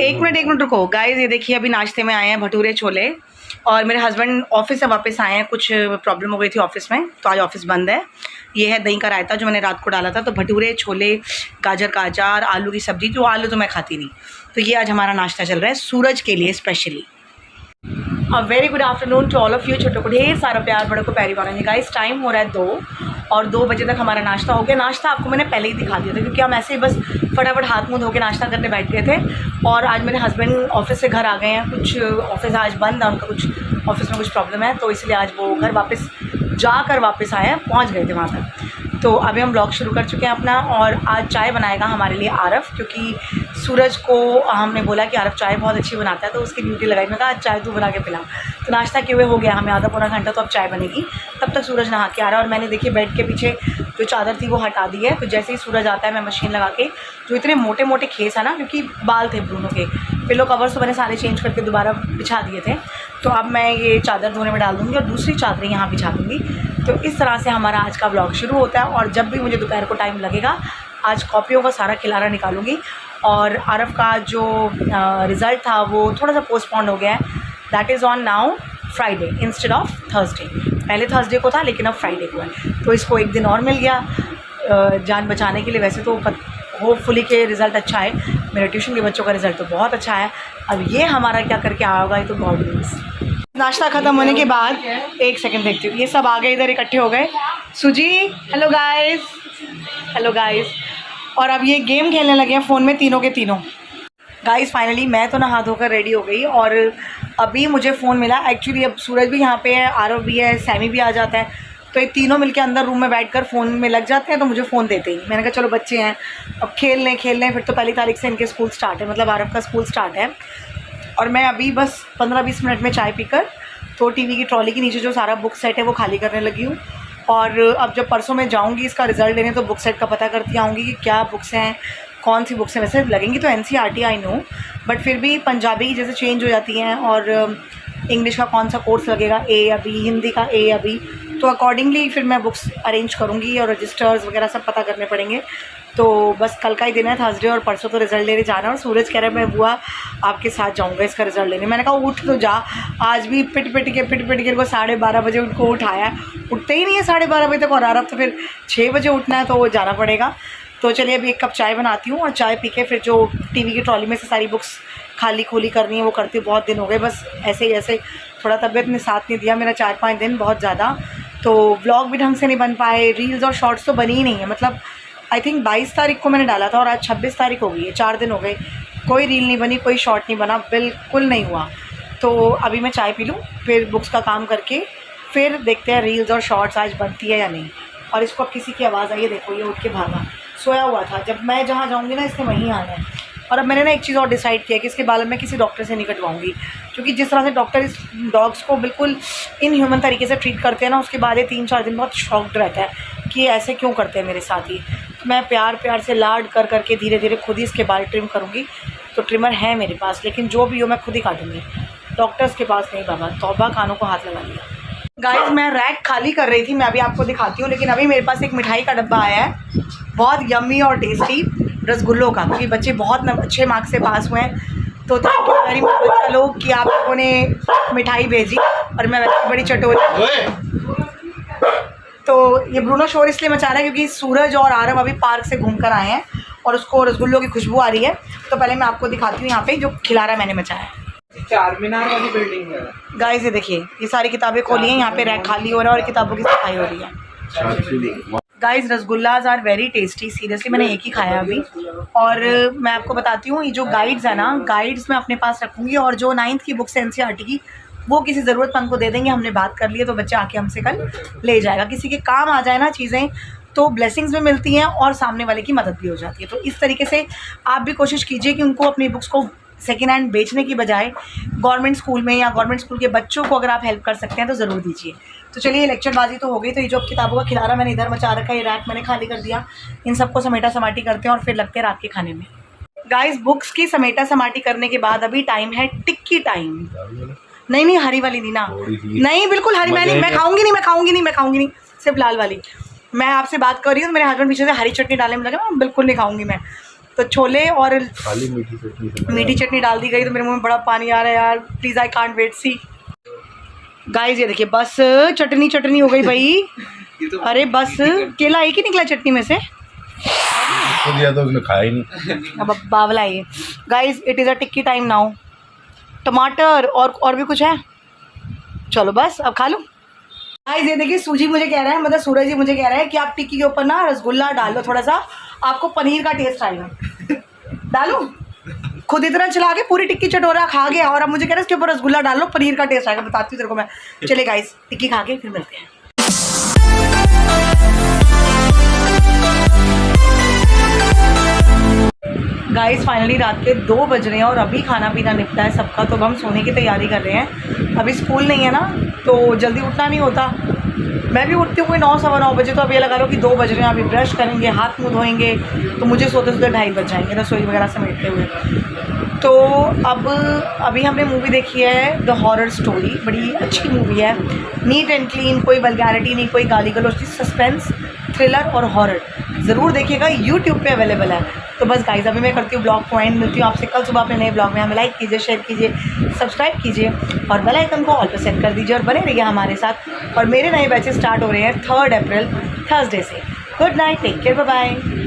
एक मिनट रुको गाइस, ये देखिए अभी नाश्ते में आए हैं भटूरे छोले, और मेरे हस्बैंड ऑफिस से वापस आए हैं, कुछ प्रॉब्लम हो गई थी ऑफिस में तो आज ऑफिस बंद है। ये है दही का रायता जो मैंने रात को डाला था, तो भटूरे छोले, गाजर का अचार, आलू की सब्जी, जो आलू तो मैं खाती नहीं, तो ये आज हमारा नाश्ता चल रहा है सूरज के लिए specially. A very good afternoon to all of you. छोटों को ढेर सारा प्यार, बड़ों को प्यारी बात। गाइस टाइम हो रहा है 2 और 2 बजे तक हमारा नाश्ता हो गया। नाश्ता आपको मैंने पहले ही दिखा दिया था क्योंकि हम ऐसे ही बस फटाफट हाथ मुँह धो के नाश्ता करने बैठ गए थे। और आज मेरे हस्बैंड ऑफिस से घर आ गए हैं, कुछ ऑफिस आज बंद है, उनका कुछ ऑफिस में कुछ प्रॉब्लम है, तो इसलिए आज वो घर वापस जाकर वापस आए हैं, पहुँच गए थे वहाँ तक। तो अभी हम ब्लॉग शुरू कर चुके हैं अपना, और आज चाय बनाएगा हमारे लिए आरव, क्योंकि सूरज को हमने बोला कि आरव चाय बहुत अच्छी बनाता है, तो उसकी ड्यूटी लगाई। मैं कहा आज चाय तू बना के पिला। तो नाश्ता किए हुए हो गया हमें आधा पौना घंटा, तो अब चाय बनेगी। तब तक सूरज नहा के आ रहा है, और मैंने देखिए बेड के पीछे जो चादर थी वो हटा दी है। तो जैसे ही सूरज आता है मैं मशीन लगा के, जो इतने मोटे मोटे खेस है ना, क्योंकि बाल थे ब्रूनो के, पिलो कवर्स तो मैंने सारे चेंज करके दोबारा बिछा दिए थे, तो अब मैं ये चादर धोने में डाल दूँगी और दूसरी चादरें यहाँ बिछा दूँगी। तो इस तरह से हमारा आज का ब्लॉग शुरू होता है। और जब भी मुझे दोपहर को टाइम लगेगा, आज कॉपियों का सारा खिलारा निकालूंगी। और आरव का जो रिज़ल्ट था वो थोड़ा सा पोस्टपोन हो गया है, that is on now Friday instead of Thursday. पहले थर्सडे को था लेकिन अब फ्राइडे को है, तो इसको एक दिन और मिल गया जान बचाने के लिए। वैसे तो होपफुली के रिज़ल्ट अच्छा है, मेरे ट्यूशन के बच्चों का रिज़ल्ट तो बहुत अच्छा है। अब ये हमारा क्या करके आया होगा, ये तो गॉड नोस। नाश्ता ख़त्म होने के बाद एक सेकंड देखती हूँ, ये सब आ गए इधर इकट्ठे हो गए। सुजी हेलो गाइस, हेलो गाइस। और अब ये गेम खेलने लगे हैं फ़ोन में तीनों के तीनों। गाइस फाइनली मैं तो नहा धोकर रेडी हो गई, और अभी मुझे फ़ोन मिला। एक्चुअली अब सूरज भी यहाँ पे है, आरव भी है, सैमी भी आ जाता है, तो ये तीनों मिलके अंदर रूम में बैठकर फ़ोन में लग जाते हैं। तो मुझे फ़ोन देते ही मैंने कहा चलो बच्चे हैं अब खेल लें। फिर तो 1 तारीख से इनके स्कूल स्टार्ट है, मतलब आरव का स्कूल स्टार्ट है। और मैं अभी बस 15-20 मिनट में चाय पीकर तो टीवी की ट्रॉली के नीचे जो सारा बुक सेट है वो खाली करने लगी हूँ। और अब जब परसों मैं जाऊँगी इसका रिज़ल्ट लेने, तो बुक सेट का पता करती आऊँगी कि क्या बुक्स हैं, कौन सी बुक्स हैं। वैसे लगेंगी तो NCERT आई नो, बट फिर भी पंजाबी की जैसे चेंज हो जाती हैं, और इंग्लिश का कौन सा कोर्स लगेगा, A या B, हिंदी का A या B, तो अकॉर्डिंगली फिर मैं बुक्स अरेंज करूँगी और रजिस्टर्स वगैरह सब पता करने पड़ेंगे। तो बस कल का ही दिन है थर्सडे, और परसों तो रिज़ल्ट लेने जाना है। और सूरज कह रहा है मैं बुआ आपके साथ जाऊंगा इसका रिज़ल्ट लेने। मैंने कहा उठ तो जा। आज भी पिट पिट के को 12:30 बजे उनको उठाया, उठते ही नहीं है 12:30 बजे तक, और आरव तो फिर 6 बजे उठना है, तो वो जाना पड़ेगा। तो चलिए अभी 1 कप चाय बनाती हूँ, और चाय पी के फिर जो टीवी की ट्रॉली में से सारी बुक्स खाली खोली करनी है वो करती हूँ। बहुत दिन हो गए, बस ऐसे थोड़ा तबीयत ने साथ नहीं दिया मेरा 4-5 दिन बहुत ज़्यादा, तो व्लॉग भी ढंग से नहीं बन पाए, रील्स और शॉर्ट्स तो बनी ही नहीं है। मतलब आई थिंक 22 तारीख को मैंने डाला था और आज 26 तारीख हो गई है, 4 दिन हो गए, कोई रील नहीं बनी, कोई शॉर्ट नहीं बना, बिल्कुल नहीं हुआ। तो अभी मैं चाय पी लूँ, फिर बुक्स का काम करके फिर देखते हैं रील्स और शॉर्ट्स आज बनती है या नहीं। और इसको अब किसी की आवाज़ आई है, देखो ये उठ के भागा, सोया हुआ था। जब मैं जहाँ जाऊँगी ना इसने वहीं आना है। और अब मैंने ना एक चीज़ और डिसाइड किया कि इसके बाल मैं किसी डॉक्टर से नहीं कटवाऊँगी, क्योंकि जिस तरह से डॉक्टर इस डॉग्स को बिल्कुल इनह्यूमन तरीके से ट्रीट करते हैं ना, उसके बाद ये 3-4 दिन बहुत शॉक्ड रहता है कि ऐसे क्यों करते हैं मेरे साथ ही। मैं प्यार से लाड कर करके धीरे धीरे खुद ही इसके बाल ट्रिम करूँगी। तो ट्रिमर है मेरे पास, लेकिन जो भी हो मैं खुद ही काटूँगी, डॉक्टर्स के पास नहीं बाबा। तौबा, कानों को हाथ लगा लिया। गाइस मैं रैक खाली कर रही थी, मैं अभी आपको दिखाती हूँ, लेकिन अभी मेरे पास एक मिठाई का डब्बा आया है, बहुत यम्मी और टेस्टी रसगुल्लों का, क्योंकि बच्चे बहुत अच्छे मार्क्स से पास हुए हैं। तो थैंक यू वेरी मच बच्चा लोग कि आप लोगों ने मिठाई भेजी, और मैं वैसे बड़ी चटोरी। तो ये ब्रूनो शोर इसलिए मचा रहा है क्योंकि सूरज और आरव अभी पार्क से घूमकर आए हैं और उसको रसगुल्लों की खुशबू आ रही है। तो पहले मैं आपको दिखाती हूँ यहाँ पे जो खिलारा मैंने मचाया है। चारमीनार वाली बिल्डिंग है गाइस, ये देखिए ये सारी किताबें खोली हैं, यहाँ पे रैक खाली हो रहा है और किताबों की सफाई हो रही है। Guys rasgullas are very tasty, seriously मैंने एक ही खाया अभी। और मैं आपको बताती हूँ ये जो गाइड्स है ना, गाइड्स मैं अपने पास रखूँगी, और जो 9th की बुक्स NCERT की वो किसी ज़रूरतमंद को दे देंगे। हमने बात कर ली है, तो बच्चा आके हमसे कल ले जाएगा। किसी के काम आ जाए ना चीज़ें, तो ब्लेसिंग्स भी मिलती हैं और सामने वाले की मदद भी हो जाती है। तो इस तरीके से आप भी कोशिश कीजिए कि उनको अपनी बुक्स को सेकेंड हैंड बेचने की बजाय गवर्नमेंट स्कूल में या गवर्नमेंट स्कूल के बच्चों को अगर आप हेल्प कर सकते हैं तो ज़रूर दीजिए। तो चलिए लेक्चरबाजी तो हो गई, तो ये जो किताबों का खिलारा मैंने इधर मचा रखा है, ये रैक मैंने खाली कर दिया, इन सबको समेटा समाटी करते हैं और फिर लगते हैं रात के खाने में। गाइस बुक्स की समेटा समाटी करने के बाद अभी टाइम है टिक्की टाइम। नहीं हरी वाली नहीं ना, नहीं बिल्कुल हरी मैं खाऊंगी नहीं, सिर्फ लाल वाली। मैं आपसे बात कर रही हूँ, मेरे हस्बैंड पीछे से हरी चटनी डालने में लगा, बिल्कुल नहीं खाऊंगी मैं। तो छोले और खाली मीठी चटनी डाल दी गई, तो मेरे मुंह में बड़ा पानी आ रहा है यार। Please I can't wait see guys. ये देखिए बस चटनी हो गई भाई। अरे बस केला एक ही निकला चटनी में से, तो दिया तो उसने खाया ही नहीं। अब बावला है guys. It is a tikki time now. टमाटर और भी कुछ है, चलो बस अब खा लो गाइस। ये देखिए सूजी मुझे कह रहा है, मतलब सूरज जी मुझे कह रहा है कि आप टिक्की के ऊपर ना रसगुल्ला डाल लो, थोड़ा सा आपको पनीर का टेस्ट आएगा। डालूं? खुद इतना चला के पूरी टिक्की चटोरा खा गया और अब मुझे कह रहा है इसके ऊपर रसगुल्ला डाल लो, पनीर का टेस्ट आएगा। बताती हूँ तेरे को मैं। चले गाइस टिक्की खा के फिर मिलते हैं। गाइस फाइनली रात के 2 बज रहे हैं और अभी खाना पीना निपटा है सबका, तो अब हम सोने की तैयारी कर रहे हैं। अभी स्कूल नहीं है ना, तो जल्दी उठना नहीं होता। मैं भी उठती हूँ कोई 9 सवा 9 बजे, तो अब ये लगा लो कि 2 बज रहे हैं। अभी ब्रश करेंगे, हाथ मुँह धोएंगे, तो मुझे सोते सोते 2:30 बज जाएंगे रसोई वगैरह समेटते हुए। तो अब अभी हमने मूवी देखी है द हॉरर स्टोरी। बड़ी अच्छी मूवी है, नीट एंड क्लीन, कोई वल्गैरिटी नहीं, कोई गाली गलौज, सस्पेंस, थ्रिलर और हॉरर। ज़रूर देखिएगा, यूट्यूब पे अवेलेबल है। तो बस गाइस अभी मैं करती हूँ ब्लॉग को एंड। मिलती हूँ आपसे कल सुबह अपने नए ब्लॉग में। हमें लाइक कीजिए, शेयर कीजिए, सब्सक्राइब कीजिए और बेल आइकन को ऑल पे सेट कर दीजिए और बने रहिए हमारे साथ। और मेरे नए बैचेस स्टार्ट हो रहे हैं 3 अप्रैल थर्सडे से। Good night, take care, bye bye.